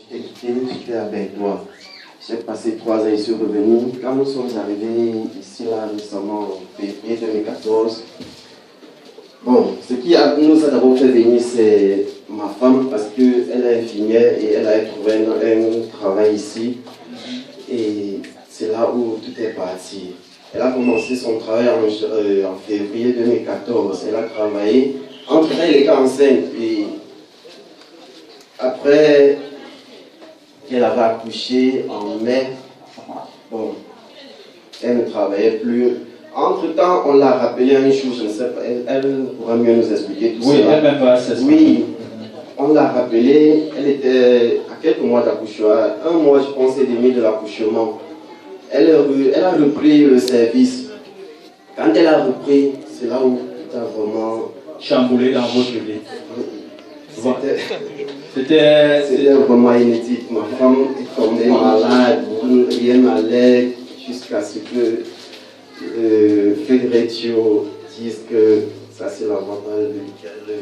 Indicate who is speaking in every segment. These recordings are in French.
Speaker 1: J'étais avec toi. J'ai passé 3 ans ici revenu. Quand nous sommes arrivés ici là récemment en février 2014, bon, ce qui nous a d'abord fait venir, c'est ma femme parce qu'elle est infirmière et elle a trouvé un travail ici. Et c'est là où tout est parti. Elle a commencé son travail en février 2014. Elle a travaillé. Entre elle était enceinte et après qu'elle avait accouché en mai, bon, elle ne travaillait plus. Entre-temps, on l'a rappelé un jour, je ne sais pas, elle pourra mieux nous expliquer tout ça.
Speaker 2: Oui, elle-même va s'expliquer.
Speaker 1: Oui, on l'a rappelé, elle était à quelques mois d'accouchement, 1 mois je pense et demi de l'accouchement. Elle a repris le service. Quand elle a repris, c'est là où tout a vraiment
Speaker 2: chamboulé dans votre vie.
Speaker 1: C'était vraiment inédit. Ma femme est tombée malade, rien n'allait, jusqu'à ce que Fédératio dise que ça c'est l'avantage de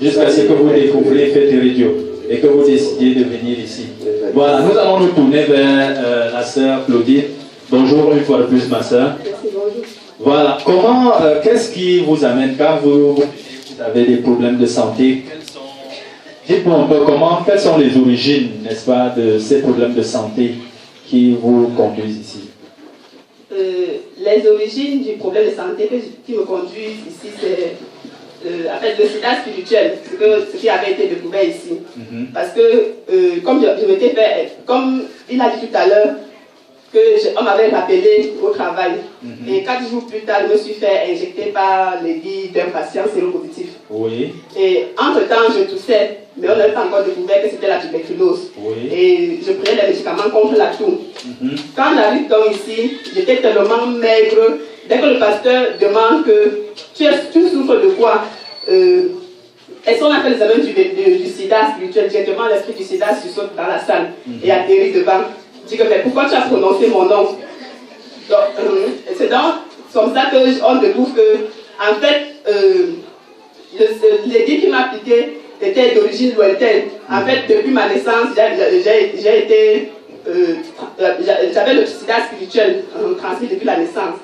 Speaker 2: jusqu'à ce que vous découvrez Fédératio et que vous décidiez de venir ici. Voilà, nous allons nous tourner vers la sœur Claudine. Bonjour une fois de plus, ma sœur. Voilà, comment, qu'est-ce qui vous amène quand vous avez des problèmes de santé? Dites-moi un peu quelles sont les origines, n'est-ce pas, de ces problèmes de santé qui vous conduisent ici?
Speaker 3: Les origines du problème de santé qui me conduisent ici, c'est en fait, le sida spirituel, ce qui avait été découvert ici. Parce que, comme je m'étais fait, comme il a dit tout à l'heure, on m'avait rappelé au travail. Et 4 jours plus tard, je me suis fait injecter par l'aiguille d'un patient séropositif.
Speaker 2: Oui.
Speaker 3: Et entre-temps, je toussais, mais on n'avait pas encore découvert que c'était la tuberculose.
Speaker 2: Oui.
Speaker 3: Et je prenais des médicaments contre la toux. Quand j'arrive donc ici, j'étais tellement maigre. Dès que le pasteur demande que tu souffres de quoi, est-ce qu'on appelle les amis du sida spirituel? Directement, l'esprit du sida sursaute dans la salle et atterrit devant. Je dis que, mais pourquoi tu as prononcé mon nom? C'est donc comme ça qu'on découvre que, en fait, l'aiguille qui m'a appliqué était d'origine lointaine. En fait, depuis ma naissance, j'avais le sida spirituel transmis depuis la naissance.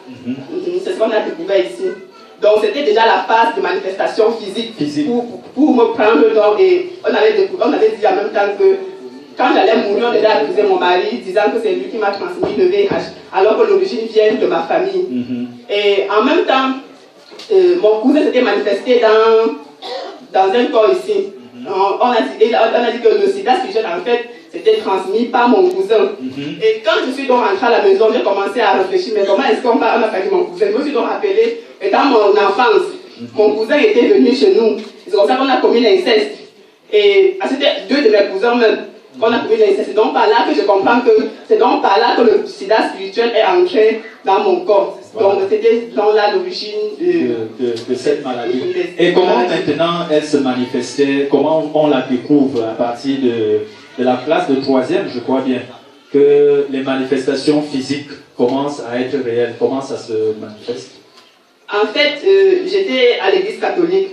Speaker 3: C'est ce qu'on a découvert ici. Donc c'était déjà la phase de manifestation physique. Pour me prendre le nom. Et on avait dit en même temps que quand j'allais mourir, on déjà accusé mon mari, disant que c'est lui qui m'a transmis le VIH, alors que l'origine vient de ma famille. Et en même temps, mon cousin s'était manifesté dans un corps ici. On a dit que le sida spirituel, en fait, c'était transmis par mon cousin. Et quand je suis donc rentrée à la maison, j'ai commencé à réfléchir, mais comment est-ce qu'on a perdu mon cousin? Je me suis donc rappelé, et dans mon enfance, mon cousin était venu chez nous. C'est comme ça qu'on a commis l'inceste. Et c'était 2 de mes cousins même qu'on a commis l'inceste. C'est donc par là que je comprends que c'est donc par là que le sida spirituel est entré dans mon corps. Voilà. Donc c'était dans là l'origine
Speaker 2: de cette maladie. Et comment maintenant elle se manifestait? Comment on la découvre à partir de la classe de 3e, je crois bien, que les manifestations physiques commencent à être réelles? Comment ça se manifeste?
Speaker 3: En fait, j'étais à l'église catholique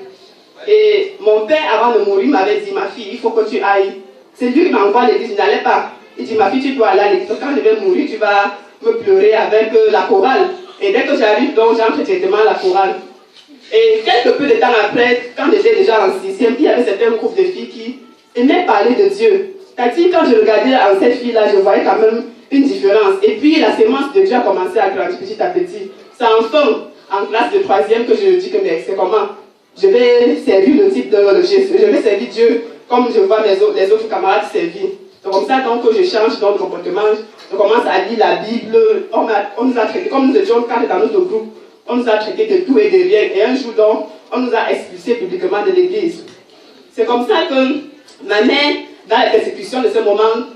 Speaker 3: et mon père, avant de mourir, m'avait dit, ma fille, il faut que tu ailles. C'est lui qui m'envoie à l'église, il n'allait pas. Il dit, ma fille, tu dois aller à l'église. Quand je vais mourir, tu vas me pleurer avec la chorale. Et dès que j'arrive, donc, j'entre directement à la chorale. Et quelques peu de temps après, quand j'étais déjà en 6e, il y avait certains groupes de filles qui aimaient parler de Dieu. C'est-à-dire, quand je regardais en cette fille-là, je voyais quand même une différence. Et puis, la sémence de Dieu a commencé à grandir petit à petit. C'est enfin en classe de 3e que je dis que, mais c'est comment je vais servir le type de Jésus. Je vais servir Dieu comme je vois les autres camarades servir. C'est comme ça donc que je change de comportement. Je commence à lire la Bible. On nous a traité, comme nous étions 4 dans notre groupe, on nous a traité de tout et de rien. Et un jour donc, on nous a expulsés publiquement de l'église. C'est comme ça que ma mère, dans la persécution de ce moment,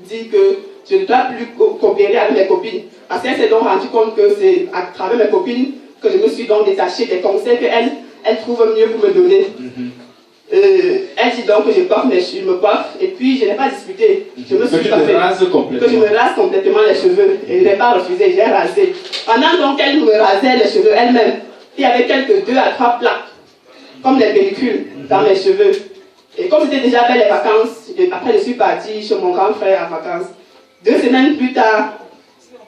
Speaker 3: dit que je ne dois plus coopérer avec mes copines. Parce qu'elle s'est donc rendue compte que c'est à travers mes copines que je me suis donc détachée des conseils qu'elle trouve mieux pour me donner. Elle dit donc que je me coiffe et puis je n'ai pas discuté. Je me suis coiffée. Que je me rase complètement les cheveux. Et je n'ai pas refusé, j'ai rasé. Pendant donc qu'elle me rasait les cheveux elle-même, il y avait quelques 2 à 3 plaques, comme des pellicules, dans mes cheveux. Et comme c'était déjà vers les vacances, après je suis partie chez mon grand frère en vacances. 2 semaines plus tard,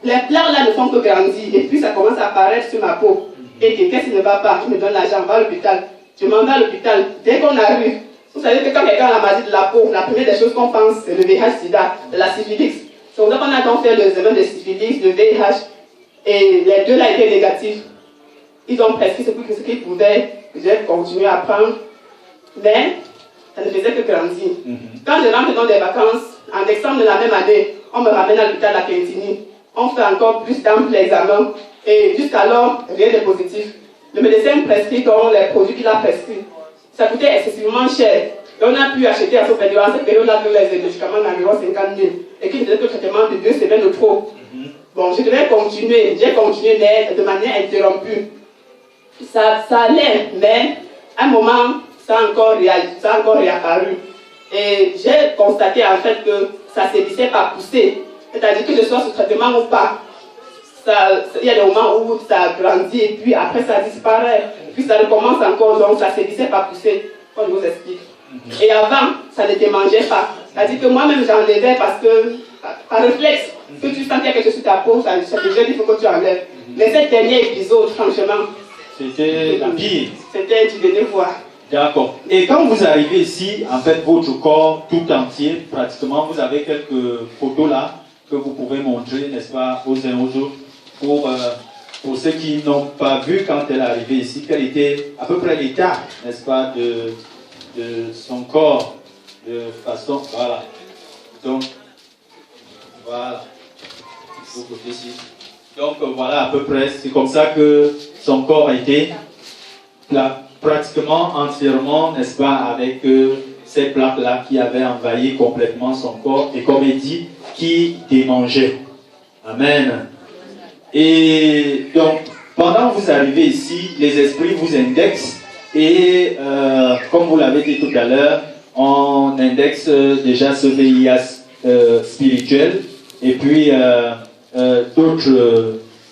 Speaker 3: les pleurs là ne font que grandir et puis ça commence à apparaître sur ma peau. Et qu'est-ce qui ne va pas? Je me donne l'argent, on va à l'hôpital. Je m'en vais à l'hôpital. Dès qu'on arrive, vous savez que quand quelqu'un a la maladie de la peau, la première des choses qu'on pense, c'est le VIH-Sida, de la syphilis. C'est pour ça qu'on a donc fait l'examen de syphilis, de VIH, et les deux là étaient négatifs. Ils ont prescrit ce qu'ils pouvaient. J'ai continué à prendre, mais ça ne faisait que grandir. Quand je rentre dans des vacances, en décembre de la même année, on me ramène à l'hôpital à Quintini. On fait encore plus d'amples examens, et jusqu'alors, rien de positif. Le médecin prescrit donc les produits qu'il a prescrits. Ça coûtait excessivement cher. Et on a pu acheter à cette période-là que les médicaments d'environ 50 000 et qui ne faisaient que le traitement de 2 semaines de trop. Bon, je devais continuer. J'ai continué, mais de manière interrompue. Ça allait, mais à un moment, ça a encore réapparu. Et j'ai constaté en fait que ça ne sévissait pas pousser. C'est-à-dire que je sois sous traitement ou pas. Il y a des moments où ça grandit et puis après ça disparaît. Puis ça recommence encore, donc ça ne sévissait pas pousser, comme je vous explique. Et avant, ça ne te mangeait pas. C'est-à-dire que moi-même j'enlevais parce que, par réflexe, que tu sens qu'il y a quelque chose sur ta peau, ça te gêne, il faut que tu enlèves. Mais cet dernier épisode, franchement,
Speaker 2: c'était la pire.
Speaker 3: C'était, tu venais voir.
Speaker 2: D'accord. Et quand vous arrivez ici, en fait, votre corps tout entier, pratiquement, vous avez quelques photos là que vous pouvez montrer, n'est-ce pas, aux uns aux autres, pour ceux qui n'ont pas vu quand elle est arrivée ici, quel était à peu près l'état, n'est-ce pas, de son corps, de façon, voilà. Donc, voilà. Donc, voilà, à peu près, c'est comme ça que son corps a été là, pratiquement entièrement, n'est-ce pas, avec ces plaques-là qui avaient envahi complètement son corps et comme il dit, qui démangeaient. Amen. Et donc, pendant que vous arrivez ici, les esprits vous indexent et comme vous l'avez dit tout à l'heure, on indexe déjà ce VIH spirituel et puis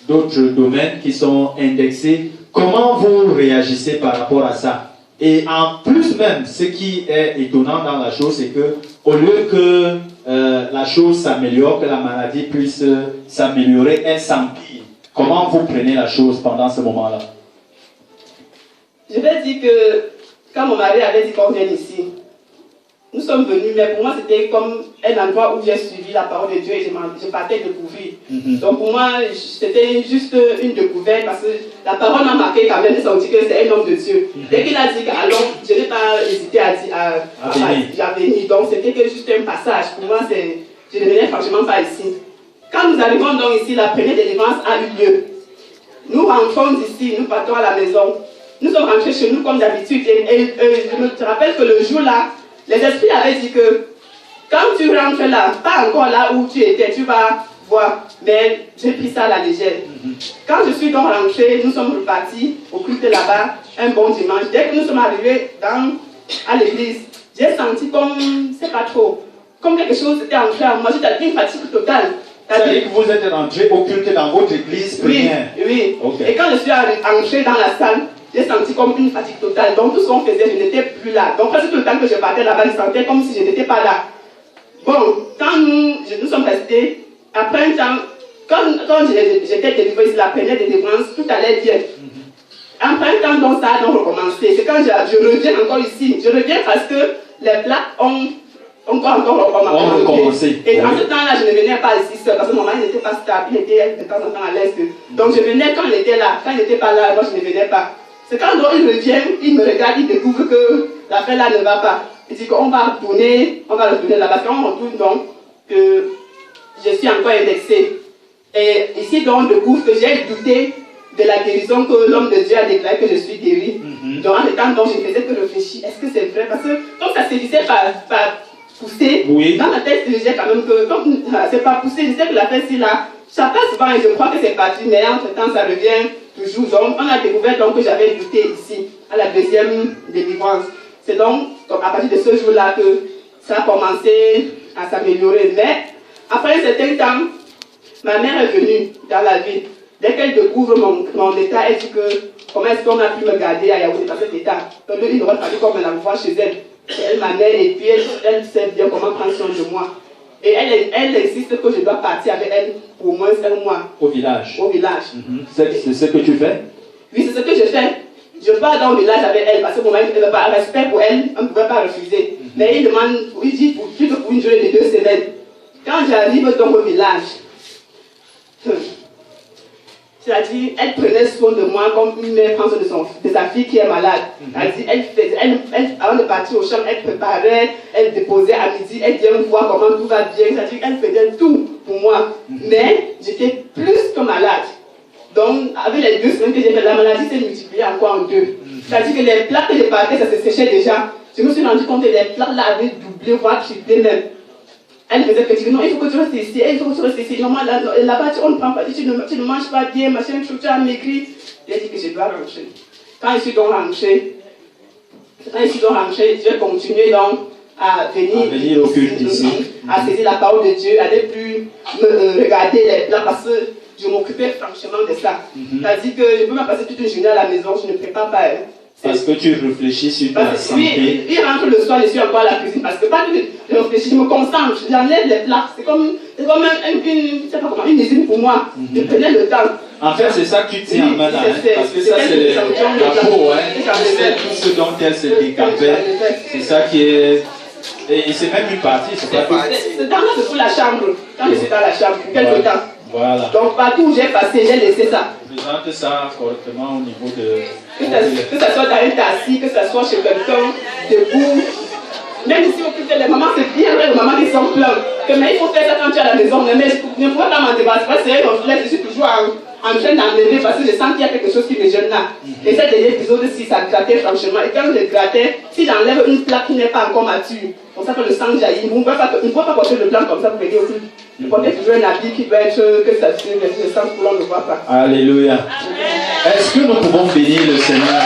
Speaker 2: d'autres domaines qui sont indexés. Comment vous réagissez par rapport à ça? Et en plus même, ce qui est étonnant dans la chose, c'est que au lieu que la chose s'améliore, que la maladie puisse s'améliorer, elle s'empire. Comment vous prenez la chose pendant ce moment-là?
Speaker 3: Je vais dire que quand mon mari avait dit qu'on vienne ici, nous sommes venus, mais pour moi c'était comme un endroit où j'ai suivi la parole de Dieu et je partais découvrir. Donc pour moi, c'était juste une découverte parce que la parole m'a marqué quand même, j'ai senti que c'est un homme de Dieu. Dès qu'il a dit allons, je n'ai pas hésité à venir. Donc c'était que juste un passage. Pour moi, je ne venais franchement pas ici. Quand nous arrivons donc ici, la première délivrance a eu lieu. Nous rentrons ici, nous partons à la maison. Nous sommes rentrés chez nous comme d'habitude. Et je me rappelle que le jour-là, les esprits avaient dit que quand tu rentres là, pas encore là où tu étais, tu vas voir. Mais j'ai pris ça à la légère. Quand je suis donc rentrée, nous sommes repartis au culte là-bas, un bon dimanche. Dès que nous sommes arrivés à l'église, j'ai senti comme, c'est pas trop, comme quelque chose était entré en moi. J'étais une fatigue totale.
Speaker 2: C'est-à-dire que vous êtes rentré au culte dans votre église première?
Speaker 3: Oui.
Speaker 2: Okay.
Speaker 3: Et quand je suis entrée dans la salle, j'ai senti comme une fatigue totale. Donc tout ce qu'on faisait, je n'étais plus là. Donc presque tout le temps que je partais là-bas, je sentais comme si je n'étais pas là. Bon, quand nous sommes restés, après un temps, quand j'étais délivrée ici, la première délivrance, tout allait bien. Après un temps, donc, ça a donc recommencé. C'est quand je reviens encore ici. Je reviens parce que les plaques ont encore recommencé. Et en ce temps-là, je ne venais pas ici seul parce que mon mari n'était pas stable, il était de temps en temps à l'est. Donc je venais quand il était là. Quand il n'était pas là, moi je ne venais pas. C'est quand donc il revient, il me regarde, il découvre que l'affaire là ne va pas. Il dit qu'on va retourner là parce qu'on retourne donc que je suis encore indexée. Et ici donc on découvre que j'ai douté de la guérison que l'homme de Dieu a déclaré que je suis guérie. Donc en ce temps, donc, je ne faisais que réfléchir. Est-ce que c'est vrai? Parce que comme ça sévissait par pousser, dans la tête, je disais quand même que comme c'est pas poussé, je sais que la fête là, ça passe souvent et je crois que c'est parti, mais entre temps ça revient toujours. Donc on a découvert donc que j'avais douté ici, à la deuxième délivrance. C'est donc à partir de ce jour-là que ça a commencé à s'améliorer. Mais après un certain temps, ma mère est venue dans la ville. Dès qu'elle découvre mon état, elle dit que comment est-ce qu'on a pu me garder à Yaoundé dans cet état. Donc il aurait fallu qu'on me l'envoie chez elle. c'est elle ma mère, et puis elle sait bien comment prendre soin de moi. Et elle insiste que je dois partir avec elle pour au moins 5 mois.
Speaker 2: Au village.
Speaker 3: Au village.
Speaker 2: C'est ce que tu fais?
Speaker 3: Oui, c'est ce que je fais. Je pars dans le village avec elle parce que mon mari, par respect pour elle, on ne pouvait pas refuser. Mais il demande, il dit plutôt pour une durée de 2 semaines. Quand j'arrive donc au village, c'est-à-dire, elle prenait soin de moi comme une mère prend soin de sa fille qui est malade. Avant de partir au champ, elle préparait, elle déposait à midi, elle vient voir comment tout va bien. C'est-à-dire, elle faisait tout pour moi. Mais j'étais plus que malade. Donc, avec les 2 semaines que j'ai fait, la maladie s'est multipliée encore en 2. C'est-à-dire que les plats que j'ai partais, ça se séchait déjà. Je me suis rendu compte que les plats là avaient doublé, voire triplé même. Elle faisait que non, il faut que tu restes ici, il faut que tu restes ici. Normalement, là-bas, on ne prend pas, tu ne manges pas bien, machin, tu as maigri. J'ai dit que je dois rentrer. Quand je suis donc rentrée, je vais continuer donc à venir
Speaker 2: au culte ici,
Speaker 3: à saisir la parole de Dieu, à ne plus me regarder les plats parce que je m'occupais franchement de ça. C'est-à-dire que je ne peux pas passer toute une journée à la maison, je ne prépare pas.
Speaker 2: Parce que tu réfléchis sur ta santé.
Speaker 3: Oui, il rentre le soir, je suis encore à la cuisine. Parce que pas que je réfléchis, je me concentre, j'enlève les plats. C'est comme une usine pour moi. Je prenais le temps.
Speaker 2: En fait, c'est ça que tu tiens en main là. Parce que ça, c'est la peau. Tu sais tout ce dont elle se décapait. C'est ça qui est. Et c'est même une partie. C'est
Speaker 3: pour la chambre. Quand je suis dans la chambre, quelque temps.
Speaker 2: Voilà.
Speaker 3: Donc partout où j'ai passé, j'ai laissé ça.
Speaker 2: Présente ça correctement au niveau de...
Speaker 3: Que ça soit dans un taxi, que ça soit chez quelqu'un, debout. Même si on peut faire les mamans, c'est bien vrai, les mamans qui sont pleines. Mais il faut faire ça quand tu es à la maison. Mais je ne pouvais pas m'en débarrasser. C'est un reflex, je suis toujours en train d'enlever parce que je sens qu'il y a quelque chose qui me gêne là. Et ça, des épisodes, si ça grattait franchement. Et quand je grattais, si j'enlève une plaque qui n'est pas encore mature, comme ça que le sang jaillit, vous ne pouvez pas porter le blanc comme ça pour venir au culte. Vous portez toujours un habit qui doit être que ça suive le sang pour l'on ne voit pas.
Speaker 2: Alléluia. Est-ce que nous pouvons bénir le Seigneur?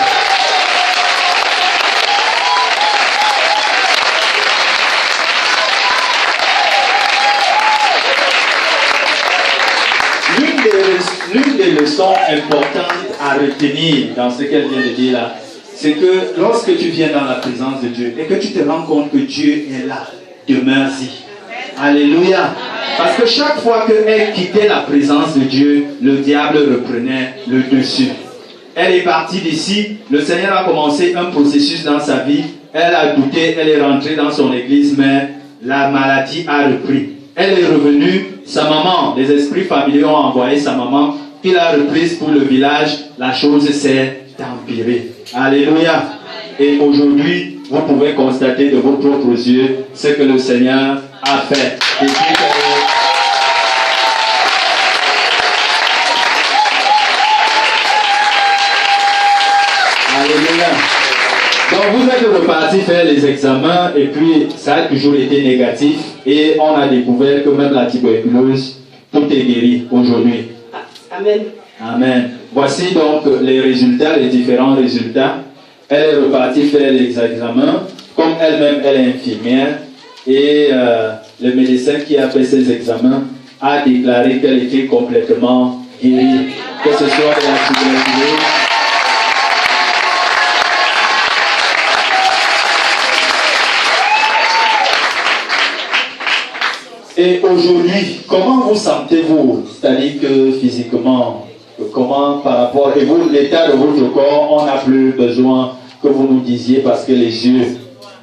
Speaker 2: L'une des leçons importantes à retenir dans ce qu'elle vient de dire là, c'est que lorsque tu viens dans la présence de Dieu et que tu te rends compte que Dieu est là, demeure-y. Alléluia. Parce que chaque fois qu'elle quittait la présence de Dieu, le diable reprenait le dessus. Elle est partie d'ici, le Seigneur a commencé un processus dans sa vie, elle a douté, elle est rentrée dans son église, mais la maladie a repris. Elle est revenue, sa maman, les esprits familiers ont envoyé sa maman, qui l'a reprise pour le village, la chose s'est empirée. Alléluia. Et aujourd'hui, vous pouvez constater de vos propres yeux ce que le Seigneur a fait. Alléluia. Donc vous êtes reparti faire les examens et puis ça a toujours été négatif et on a découvert que même la tuberculose, tout est guéri aujourd'hui.
Speaker 3: Amen.
Speaker 2: Amen. Voici donc les résultats, les différents résultats. Elle est repartie faire les examens. Comme elle-même, elle est infirmière. Et le médecin qui a fait ses examens a déclaré qu'elle était complètement guérie. Que ce soit de la tuberculose. Et aujourd'hui, comment vous sentez-vous? C'est-à-dire que physiquement, comment par rapport à vous, l'état de votre corps, on n'a plus besoin que vous nous disiez parce que les yeux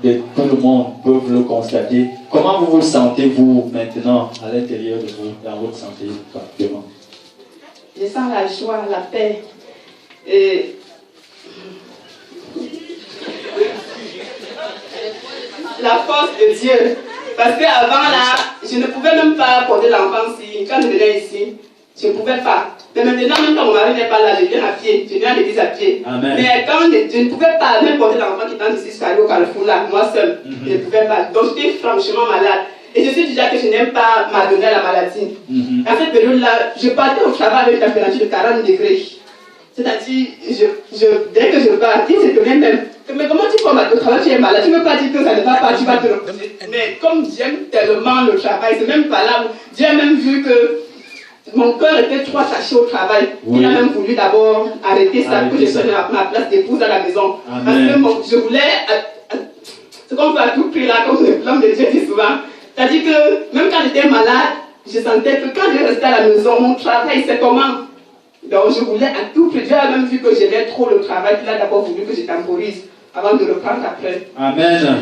Speaker 2: de tout le monde peuvent le constater. Comment vous vous sentez-vous maintenant à l'intérieur de vous, dans votre santé particulièrement?
Speaker 3: Je sens la joie, la paix. Et la force de Dieu. Parce qu'avant là, je ne pouvais même pas porter l'enfant ici. Quand je venais ici, je ne pouvais pas. Mais maintenant, même quand mon mari n'est pas là, je viens à pied. Je viens à l'église à pied.
Speaker 2: Amen.
Speaker 3: Mais quand je ne pouvais pas même porter l'enfant qui est ici jusqu'à aller au Carrefour là, moi seule, je ne pouvais pas. Donc j'étais franchement malade. Et je sais déjà que je n'aime pas m'adonner à la maladie. À cette période-là, je partais au travail avec une température de 40 degrés. C'est-à-dire, dès que je partais, c'était même. Mais comment tu peux au travail, tu es malade? Tu ne veux pas dire que ça ne va pas, tu vas te reposer. Mais comme j'aime tellement le travail, c'est même pas là où Dieu a même vu que mon cœur était trop attaché au travail. Oui. Il a même voulu d'abord arrêter ça, que je sois ma place d'épouse à la maison. Amen. Parce que je voulais. ce qu'on peut à tout prix là, comme l'homme de Dieu dit souvent. C'est-à-dire que même quand j'étais malade, je sentais que quand je restais à la maison, mon travail, c'est comment? Donc je voulais à tout prix. Dieu a même vu que j'aimais trop le travail, il a d'abord voulu que je temporise avant de reprendre après.
Speaker 2: Amen.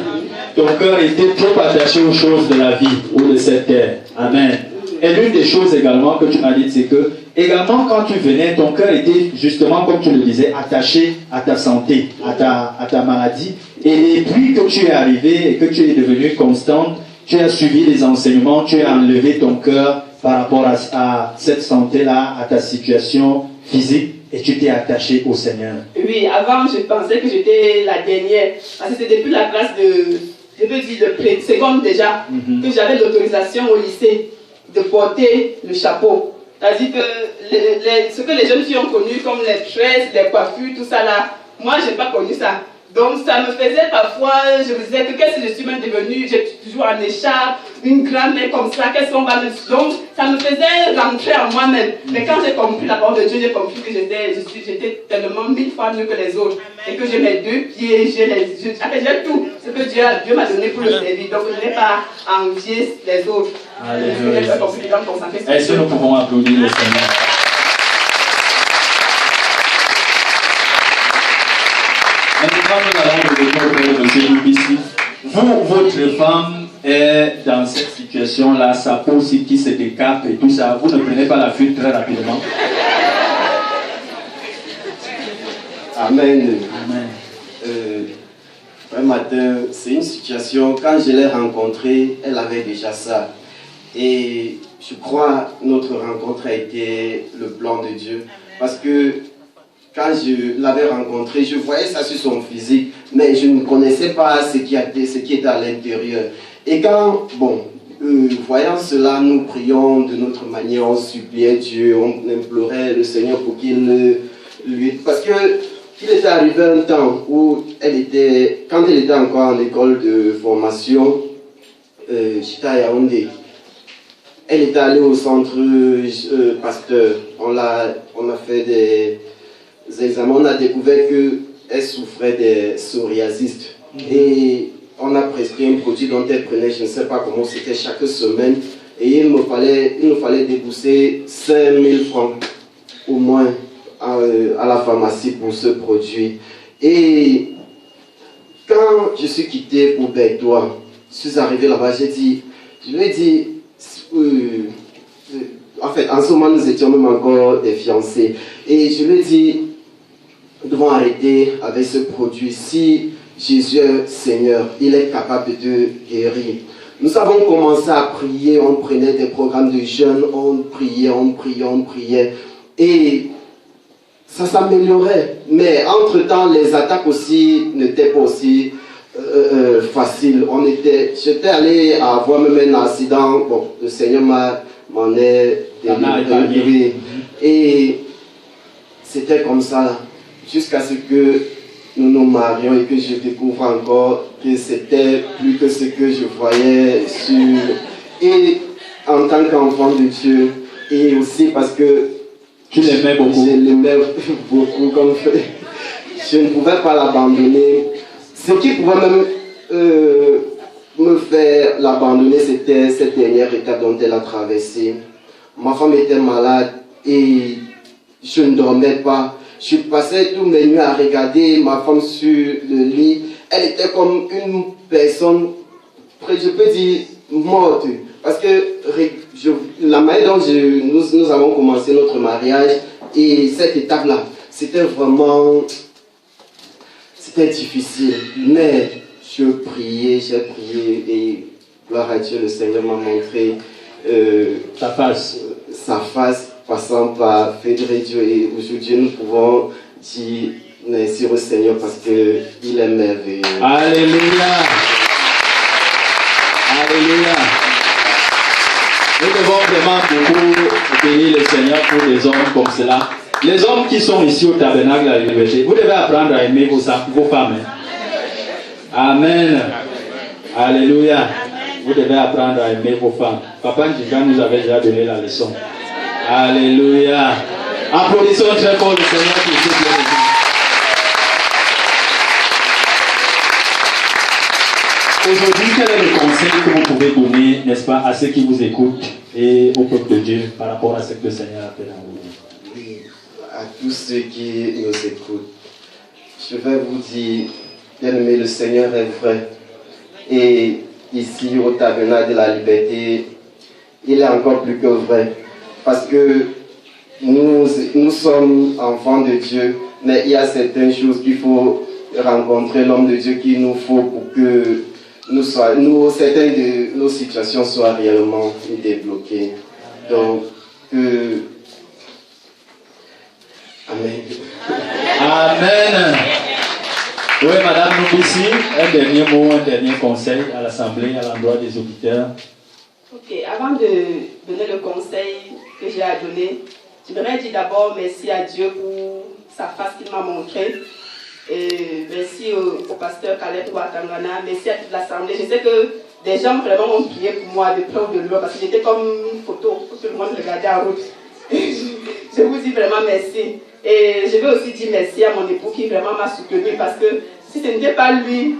Speaker 2: Ton cœur était trop attaché aux choses de la vie ou de cette terre. Amen. Et l'une des choses également que tu m'as dit, c'est que également quand tu venais, ton cœur était justement, comme tu le disais, attaché à ta santé, à ta maladie. Et depuis que tu es arrivé et que tu es devenue constante, tu as suivi les enseignements, tu as enlevé ton cœur par rapport à cette santé-là, à ta situation physique, et tu t'es attaché au Seigneur.
Speaker 3: Oui, avant je pensais que j'étais la dernière, parce que c'était depuis la classe de, je peux dire de seconde déjà, que j'avais l'autorisation au lycée de porter le chapeau. C'est-à-dire que ce que les jeunes filles ont connu comme les tresses, les coiffures, tout ça là, moi je n'ai pas connu ça. Donc ça me faisait parfois, je me disais que qu'est-ce que je suis même devenue, j'ai toujours en écharpe, une grand-mère comme ça, qu'est-ce qu'on va me... Donc ça me faisait rentrer en moi-même. Mais quand j'ai compris la parole de Dieu, j'ai compris que j'étais tellement 1000 fois mieux que les autres. Et que j'ai mes 2 pieds, j'ai tout ce que Dieu m'a donné pour le servir. Donc je n'ai pas envié les autres.
Speaker 2: Est-ce que nous pouvons applaudir le Seigneur? Maintenant, nous allons revenir au Père de ici. Vous, votre femme est dans cette situation-là, sa peau aussi qui se décape et tout ça. Vous ne prenez pas la fuite très rapidement.
Speaker 1: Amen.
Speaker 2: Amen.
Speaker 1: Un matin, c'est une situation, quand je l'ai rencontrée, elle avait déjà ça. Et je crois que notre rencontre a été le plan de Dieu. Parce que quand je l'avais rencontrée, je voyais ça sur son physique, mais je ne connaissais pas ce qui était à l'intérieur. Et quand, voyant cela, nous prions de notre manière, on suppliait Dieu, on implorait le Seigneur pour qu'il lui... Parce que il était arrivé un temps où quand elle était encore en école de formation, j'étais à Yaoundé. Elle était allée au centre Pasteur. On a fait des examens, on a découvert qu'elle souffrait de psoriasis. Et on a prescrit un produit dont elle prenait, je ne sais pas comment c'était, chaque semaine. Et il nous fallait débourser 5 000 francs au moins à la pharmacie pour ce produit. Et quand je suis quitté pour Bertois, je suis arrivé là-bas, je lui ai dit, en fait, en ce moment, nous étions même encore des fiancés. Et je lui ai dit, nous devons arrêter avec ce produit. Si Jésus est Seigneur, il est capable de te guérir. Nous avons commencé à prier, on prenait des programmes de jeûne, on priait. Et ça s'améliorait. Mais entre-temps, les attaques aussi n'étaient pas aussi faciles. J'étais allé avoir même un accident. Bon, le Seigneur m'en est délivré. Et c'était comme ça, jusqu'à ce que nous nous marions et que je découvre encore que c'était plus que ce que je voyais et en tant qu'enfant de Dieu, et aussi parce que
Speaker 2: tu l'aimais beaucoup.
Speaker 1: Je l'aimais beaucoup, comme je ne pouvais pas l'abandonner. Ce qui pouvait même me faire l'abandonner, c'était cette dernière étape dont elle a traversé. Ma femme était malade et je ne dormais pas. Je passais toutes mes nuits à regarder ma femme sur le lit. Elle était comme une personne, je peux dire, morte. Parce que la manière dont nous avons commencé notre mariage et cette étape-là, c'était difficile. Mais j'ai prié et gloire à Dieu, le Seigneur m'a montré
Speaker 2: sa face,
Speaker 1: passant par Fédérer Dieu. Et aujourd'hui, nous pouvons dire merci au Seigneur parce qu'il est merveilleux.
Speaker 2: Alléluia. Alléluia. Nous devons vraiment beaucoup bénir le Seigneur pour des hommes comme cela. Les hommes qui sont ici au tabernacle à l'université, vous devez apprendre à aimer vos femmes. Amen. Alléluia. Vous devez apprendre à aimer vos femmes. Papa Njika nous avait déjà donné la leçon. Alléluia. Applaudissons très fort le Seigneur pour ce Dieu. Aujourd'hui, quel est le conseil que vous pouvez donner, n'est-ce pas, à ceux qui vous écoutent et au peuple de Dieu par rapport à ce que le Seigneur appelle à vous?
Speaker 1: Oui, à tous ceux qui nous écoutent, je vais vous dire, bien-aimé, le Seigneur est vrai. Et ici, au Tabernacle de la Liberté, il est encore plus que vrai. Parce que nous sommes enfants de Dieu, mais il y a certaines choses qu'il faut rencontrer, l'homme de Dieu qu'il nous faut pour que certaines de nos situations soient réellement débloquées. Donc, Amen.
Speaker 2: Amen. Oui, Madame Noubissi, un dernier mot, un dernier conseil à l'Assemblée, à l'endroit des auditeurs.
Speaker 3: Ok, avant de donner le conseil que j'ai à donner, j'aimerais dire d'abord merci à Dieu pour sa face qu'il m'a montrée. Et merci au pasteur Caleb Ouattangana, merci à toute l'Assemblée. Je sais que des gens vraiment ont prié pour moi de près ou de loin parce que j'étais comme une photo pour tout le monde regarder en route. Je vous dis vraiment merci. Et je veux aussi dire merci à mon époux qui vraiment m'a soutenu parce que si ce n'était pas lui,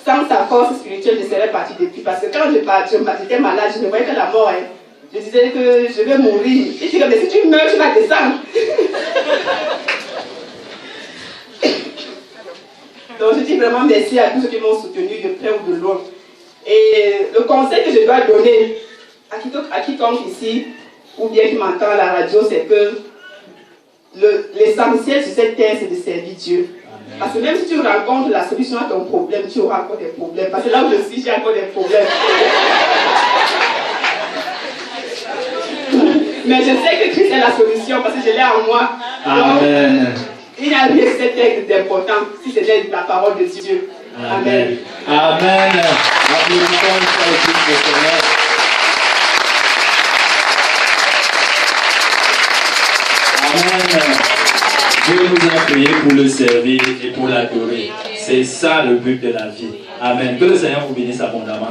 Speaker 3: sans sa force spirituelle, je serais partie depuis. Parce que quand j'étais malade, je ne voyais que la mort. Hein. Je disais que je vais mourir. Et je disais, mais si tu meurs, tu vas descendre. Donc je dis vraiment merci à tous ceux qui m'ont soutenu de près ou de loin. Et le conseil que je dois donner à quiconque ici, ou bien qui m'entend à la radio, c'est que l'essentiel sur cette terre, c'est de servir Dieu. Amen. Parce que même si tu rencontres la solution à ton problème, tu auras encore des problèmes. Parce que là où je suis, j'ai encore des problèmes. Mais je sais que Christ est la solution parce que je l'ai en moi.
Speaker 2: Amen.
Speaker 3: Donc, il n'y a rien de cette terre d'important si c'est la parole de Dieu. Amen.
Speaker 2: Amen. Applaudissons le Seigneur. Amen. Dieu nous a créés pour le servir et pour l'adorer. C'est ça le but de la vie. Amen. Que le Seigneur vous bénisse abondamment.